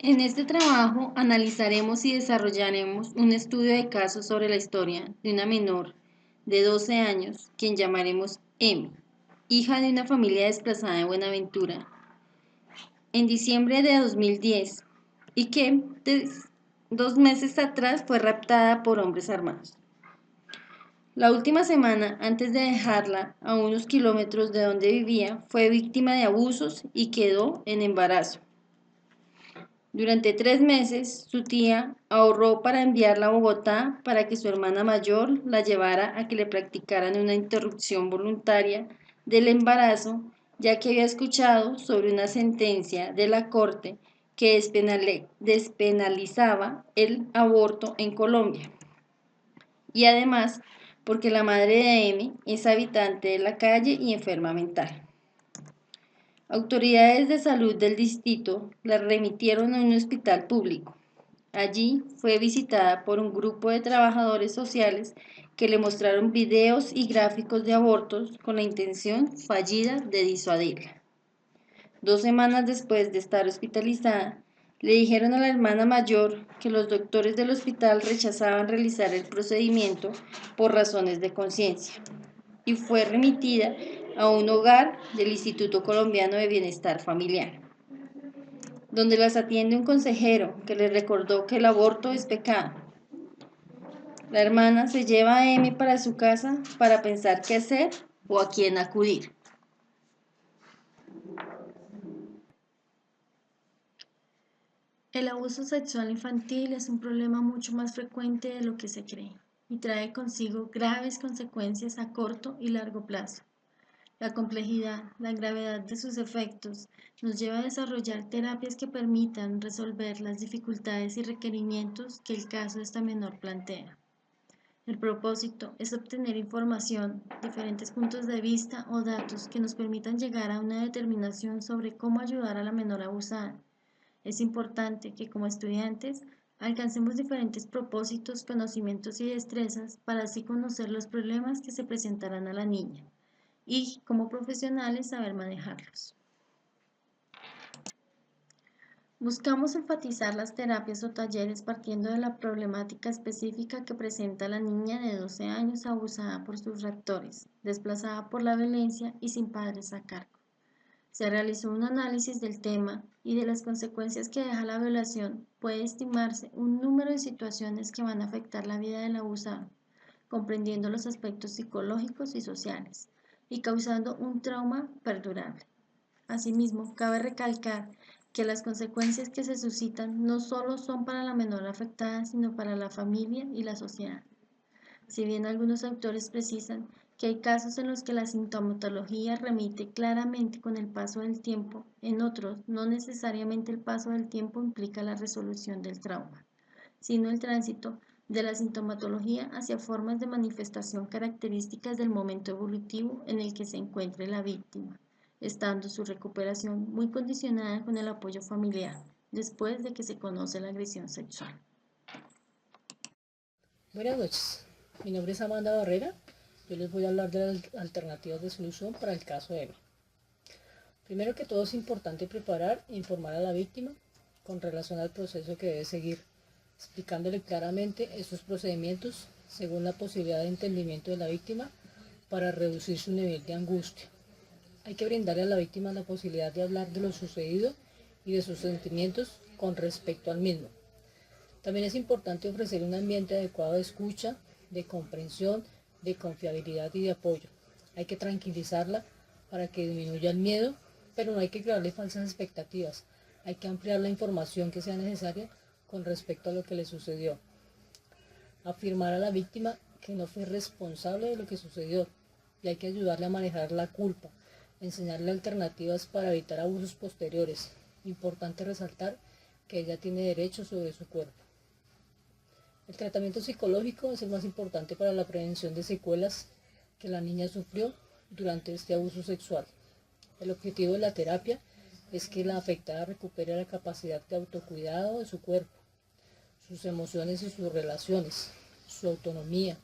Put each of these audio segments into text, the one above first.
En este trabajo analizaremos y desarrollaremos un estudio de caso sobre la historia de una menor de 12 años, quien llamaremos M, hija de una familia desplazada de Buenaventura, en diciembre de 2010, y que 2 meses atrás fue raptada por hombres armados. La última semana, antes de dejarla a unos kilómetros de donde vivía, fue víctima de abusos y quedó en embarazo. Durante 3 meses, su tía ahorró para enviarla a Bogotá para que su hermana mayor la llevara a que le practicaran una interrupción voluntaria del embarazo, ya que había escuchado sobre una sentencia de la Corte que despenalizaba el aborto en Colombia. Y además, porque la madre de Emi es habitante de la calle y enferma mental. Autoridades de salud del distrito la remitieron a un hospital público. Allí fue visitada por un grupo de trabajadores sociales que le mostraron videos y gráficos de abortos con la intención fallida de disuadirla. 2 semanas después de estar hospitalizada, le dijeron a la hermana mayor que los doctores del hospital rechazaban realizar el procedimiento por razones de conciencia y fue remitida a un hogar del Instituto Colombiano de Bienestar Familiar, donde las atiende un consejero que les recordó que el aborto es pecado. La hermana se lleva a Emi para su casa para pensar qué hacer o a quién acudir. El abuso sexual infantil es un problema mucho más frecuente de lo que se cree y trae consigo graves consecuencias a corto y largo plazo. La complejidad, la gravedad de sus efectos nos lleva a desarrollar terapias que permitan resolver las dificultades y requerimientos que el caso de esta menor plantea. El propósito es obtener información, diferentes puntos de vista o datos que nos permitan llegar a una determinación sobre cómo ayudar a la menor abusada. Es importante que como estudiantes alcancemos diferentes propósitos, conocimientos y destrezas para así conocer los problemas que se presentarán a la niña y como profesionales saber manejarlos. Buscamos enfatizar las terapias o talleres partiendo de la problemática específica que presenta la niña de 12 años abusada por sus raptores, desplazada por la violencia y sin padres a cargo. Se realizó un análisis del tema y de las consecuencias que deja la violación. Puede estimarse un número de situaciones que van a afectar la vida del abusado, comprendiendo los aspectos psicológicos y sociales, y causando un trauma perdurable. Asimismo, cabe recalcar que las consecuencias que se suscitan no solo son para la menor afectada, sino para la familia y la sociedad. Si bien algunos autores precisan que hay casos en los que la sintomatología remite claramente con el paso del tiempo, en otros no necesariamente el paso del tiempo implica la resolución del trauma, sino el tránsito de la sintomatología hacia formas de manifestación características del momento evolutivo en el que se encuentre la víctima, estando su recuperación muy condicionada con el apoyo familiar, después de que se conoce la agresión sexual. Buenas noches, mi nombre es Amanda Barrera. Yo les voy a hablar de las alternativas de solución para el caso de Emi. Primero que todo es importante preparar e informar a la víctima con relación al proceso que debe seguir, explicándole claramente estos procedimientos según la posibilidad de entendimiento de la víctima para reducir su nivel de angustia. Hay que brindarle a la víctima la posibilidad de hablar de lo sucedido y de sus sentimientos con respecto al mismo. También es importante ofrecer un ambiente adecuado de escucha, de comprensión, de confiabilidad y de apoyo. Hay que tranquilizarla para que disminuya el miedo, pero no hay que crearle falsas expectativas. Hay que ampliar la información que sea necesaria con respecto a lo que le sucedió. Afirmar a la víctima que no fue responsable de lo que sucedió y hay que ayudarle a manejar la culpa, enseñarle alternativas para evitar abusos posteriores. Importante resaltar que ella tiene derecho sobre su cuerpo. El tratamiento psicológico es el más importante para la prevención de secuelas que la niña sufrió durante este abuso sexual. El objetivo de la terapia es que la afectada recupere la capacidad de autocuidado de su cuerpo, sus emociones y sus relaciones, su autonomía,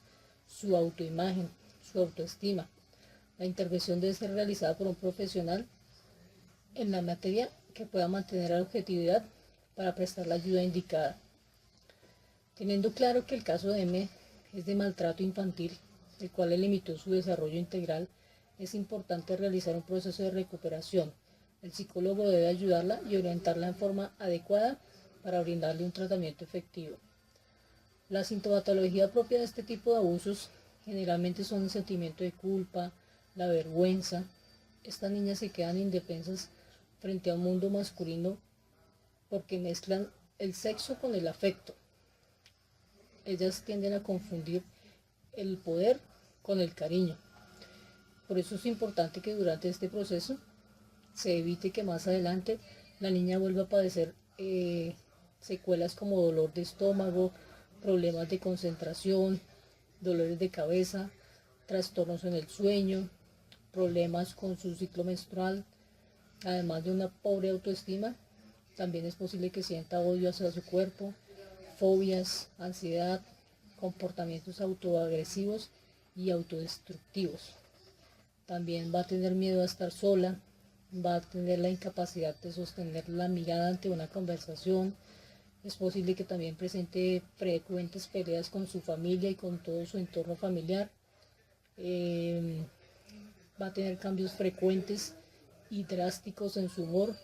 su autoimagen, su autoestima. La intervención debe ser realizada por un profesional en la materia que pueda mantener la objetividad para prestar la ayuda indicada. Teniendo claro que el caso de M es de maltrato infantil, el cual le limitó su desarrollo integral, es importante realizar un proceso de recuperación. El psicólogo debe ayudarla y orientarla en forma adecuada para brindarle un tratamiento efectivo. La sintomatología propia de este tipo de abusos generalmente son el sentimiento de culpa, la vergüenza. Estas niñas se quedan indefensas frente a un mundo masculino porque mezclan el sexo con el afecto. Ellas tienden a confundir el poder con el cariño. Por eso es importante que durante este proceso se evite que más adelante la niña vuelva a padecer secuelas como dolor de estómago, problemas de concentración, dolores de cabeza, trastornos en el sueño, problemas con su ciclo menstrual, además de una pobre autoestima. También es posible que sienta odio hacia su cuerpo, fobias, ansiedad, comportamientos autoagresivos y autodestructivos. También va a tener miedo a estar sola, va a tener la incapacidad de sostener la mirada ante una conversación. Es posible que también presente frecuentes peleas con su familia y con todo su entorno familiar. Va a tener cambios frecuentes y drásticos en su humor.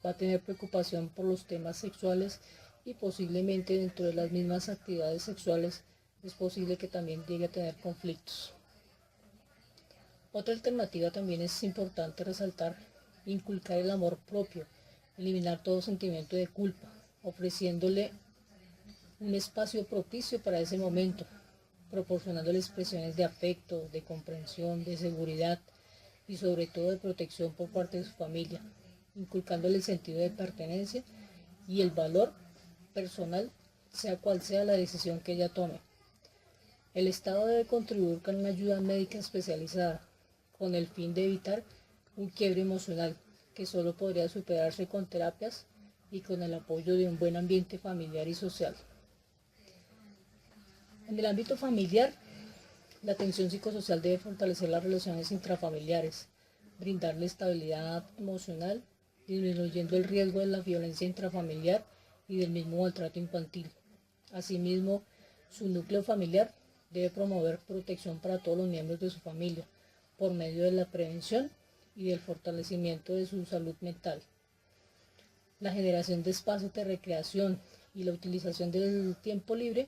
Va a tener preocupación por los temas sexuales y posiblemente dentro de las mismas actividades sexuales es posible que también llegue a tener conflictos. Otra alternativa también es importante resaltar, inculcar el amor propio, eliminar todo sentimiento de culpa, ofreciéndole un espacio propicio para ese momento, proporcionándole expresiones de afecto, de comprensión, de seguridad y sobre todo de protección por parte de su familia, inculcándole el sentido de pertenencia y el valor personal, sea cual sea la decisión que ella tome. El Estado debe contribuir con una ayuda médica especializada, con el fin de evitar un quiebre emocional que solo podría superarse con terapias y con el apoyo de un buen ambiente familiar y social. En el ámbito familiar, la atención psicosocial debe fortalecer las relaciones intrafamiliares, brindarle estabilidad emocional, disminuyendo el riesgo de la violencia intrafamiliar y del mismo maltrato infantil. Asimismo, su núcleo familiar debe promover protección para todos los miembros de su familia, por medio de la prevención y del fortalecimiento de su salud mental. La generación de espacios de recreación y la utilización del tiempo libre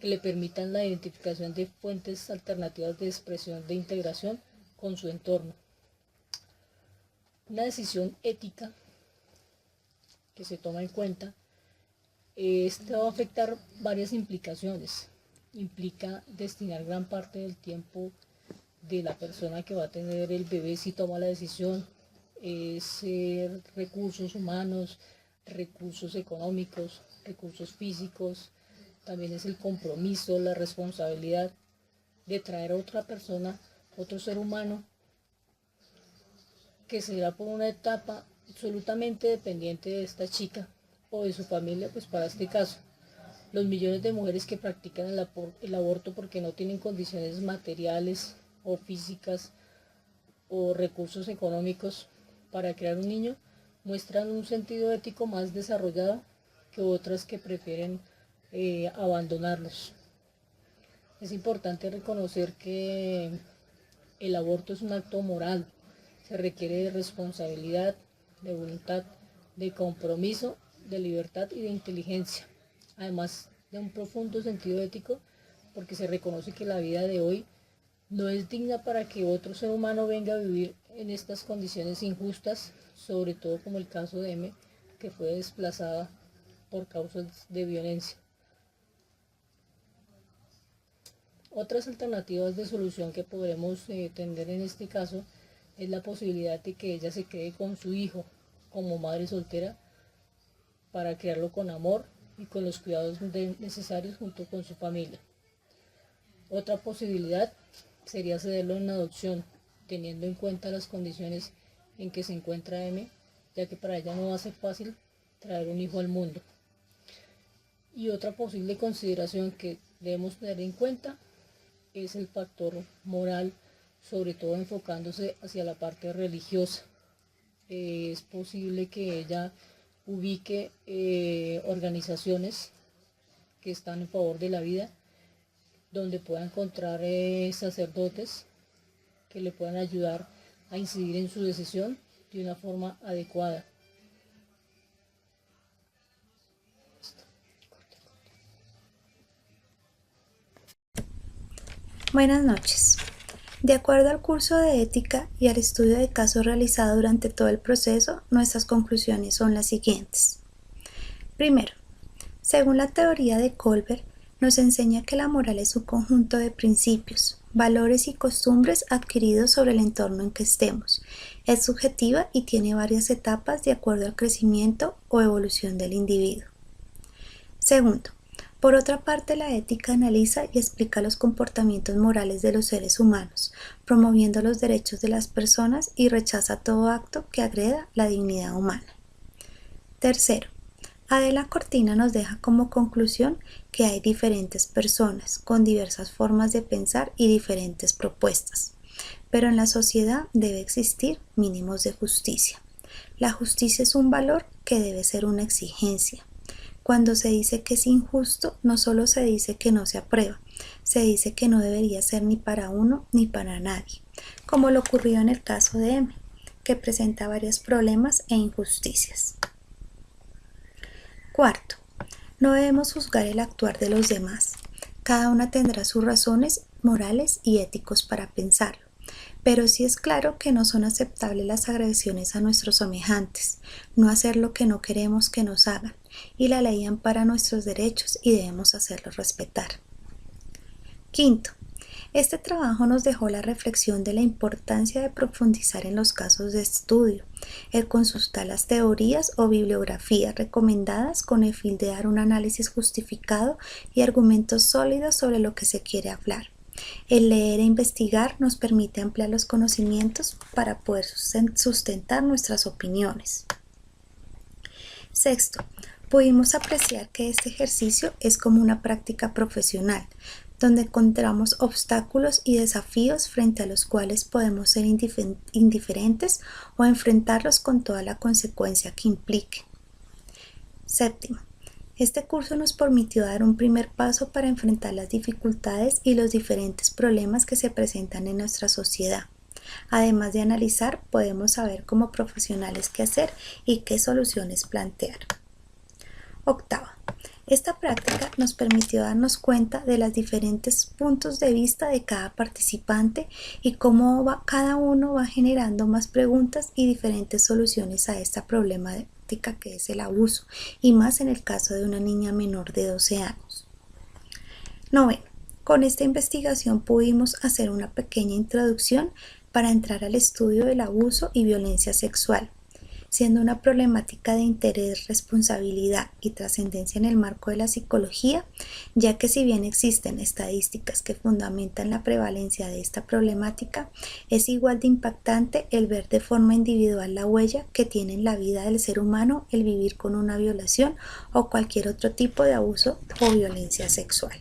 que le permitan la identificación de fuentes alternativas de expresión de integración con su entorno. Una decisión ética que se toma en cuenta, esta va a afectar varias implicaciones. Implica destinar gran parte del tiempo de la persona que va a tener el bebé si toma la decisión, recursos humanos, recursos económicos, recursos físicos. También es el compromiso, la responsabilidad de traer a otra persona, otro ser humano, que será por una etapa absolutamente dependiente de esta chica o de su familia, pues para este caso. Los millones de mujeres que practican el aborto porque no tienen condiciones materiales o físicas o recursos económicos para crear un niño, muestran un sentido ético más desarrollado que otras que prefieren abandonarlos. Es importante reconocer que el aborto es un acto moral, se requiere de responsabilidad, de voluntad, de compromiso, de libertad y de inteligencia, además de un profundo sentido ético, porque se reconoce que la vida de hoy no es digna para que otro ser humano venga a vivir en estas condiciones injustas, sobre todo como el caso de M, que fue desplazada por causas de violencia. Otras alternativas de solución que podremos tener en este caso es la posibilidad de que ella se quede con su hijo como madre soltera para criarlo con amor y con los cuidados necesarios junto con su familia. Otra posibilidad sería cederlo en adopción, teniendo en cuenta las condiciones en que se encuentra M, ya que para ella no va a ser fácil traer un hijo al mundo. Y otra posible consideración que debemos tener en cuenta es el factor moral, sobre todo enfocándose hacia la parte religiosa. Es posible que ella ubique organizaciones que están en favor de la vida, donde pueda encontrar sacerdotes que le puedan ayudar a incidir en su decisión de una forma adecuada. Buenas noches. De acuerdo al curso de ética y al estudio de casos realizado durante todo el proceso, nuestras conclusiones son las siguientes. Primero, según la teoría de Kohlberg, nos enseña que la moral es un conjunto de principios, valores y costumbres adquiridos sobre el entorno en que estemos. Es subjetiva y tiene varias etapas de acuerdo al crecimiento o evolución del individuo. Segundo, por otra parte, la ética analiza y explica los comportamientos morales de los seres humanos, promoviendo los derechos de las personas y rechaza todo acto que agreda la dignidad humana. Tercero, Adela Cortina nos deja como conclusión que hay diferentes personas con diversas formas de pensar y diferentes propuestas, pero en la sociedad debe existir mínimos de justicia. La justicia es un valor que debe ser una exigencia. Cuando se dice que es injusto, no solo se dice que no se aprueba, se dice que no debería ser ni para uno ni para nadie, como lo ocurrido en el caso de M, que presenta varios problemas e injusticias. Cuarto, no debemos juzgar el actuar de los demás. Cada una tendrá sus razones morales y éticos para pensarlo, pero sí es claro que no son aceptables las agresiones a nuestros semejantes, no hacer lo que no queremos que nos hagan, y la ley ampara nuestros derechos y debemos hacerlos respetar. Quinto, este trabajo nos dejó la reflexión de la importancia de profundizar en los casos de estudio, el consultar las teorías o bibliografías recomendadas con el fin de dar un análisis justificado y argumentos sólidos sobre lo que se quiere hablar. El leer e investigar nos permite ampliar los conocimientos para poder sustentar nuestras opiniones. Sexto, pudimos apreciar que este ejercicio es como una práctica profesional, donde encontramos obstáculos y desafíos frente a los cuales podemos ser indiferentes o enfrentarlos con toda la consecuencia que implique. Séptimo, este curso nos permitió dar un primer paso para enfrentar las dificultades y los diferentes problemas que se presentan en nuestra sociedad. Además de analizar, podemos saber como profesionales qué hacer y qué soluciones plantear. Octava, esta práctica nos permitió darnos cuenta de los diferentes puntos de vista de cada participante y cómo cada uno va generando más preguntas y diferentes soluciones a esta problemática que es el abuso, y más en el caso de una niña menor de 12 años. Noveno, con esta investigación pudimos hacer una pequeña introducción para entrar al estudio del abuso y violencia sexual, siendo una problemática de interés, responsabilidad y trascendencia en el marco de la psicología, ya que si bien existen estadísticas que fundamentan la prevalencia de esta problemática, es igual de impactante el ver de forma individual la huella que tiene en la vida del ser humano el vivir con una violación o cualquier otro tipo de abuso o violencia sexual.